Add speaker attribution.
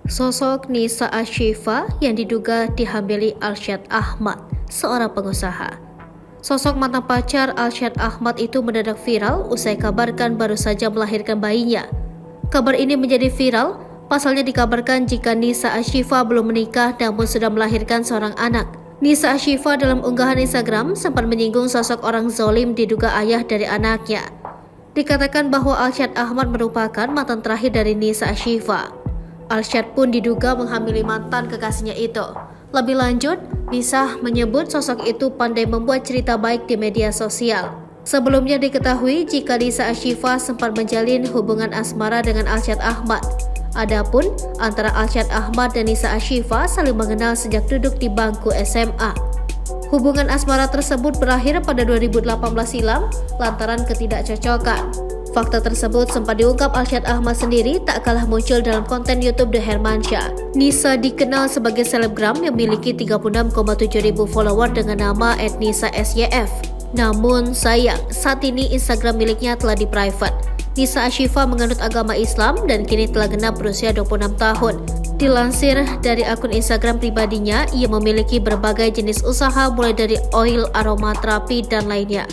Speaker 1: Sosok Nisa Ashifa yang diduga dihambili Arsyad Ahmad, seorang pengusaha. Sosok mantan pacar Arsyad Ahmad itu mendadak viral usai kabarkan baru saja melahirkan bayinya. Kabar ini menjadi viral, pasalnya dikabarkan jika Nisa Ashifa belum menikah namun sudah melahirkan seorang anak. Nisa Ashifa dalam unggahan Instagram sempat menyinggung sosok orang zalim diduga ayah dari anaknya. Dikatakan bahwa Arsyad Ahmad merupakan mantan terakhir dari Nisa Ashifa. Arsyad pun diduga menghamili mantan kekasihnya itu. Lebih lanjut, Nisa menyebut sosok itu pandai membuat cerita baik di media sosial. Sebelumnya diketahui jika Nisa Ashifa sempat menjalin hubungan asmara dengan Arsyad Ahmad. Adapun antara Arsyad Ahmad dan Nisa Ashifa saling mengenal sejak duduk di bangku SMA. Hubungan asmara tersebut berakhir pada 2018 silam lantaran ketidakcocokan. Fakta tersebut sempat diungkap Arsyad Ahmad sendiri tak kalah muncul dalam konten YouTube The Hermansyah. Nisa dikenal sebagai selebgram yang memiliki 36,7 ribu follower dengan nama @nisa_syf. Namun sayang, saat ini Instagram miliknya telah di-private. Nisa Ashifa menganut agama Islam dan kini telah genap berusia 26 tahun. Dilansir dari akun Instagram pribadinya, ia memiliki berbagai jenis usaha mulai dari oil, aromaterapi, dan lainnya.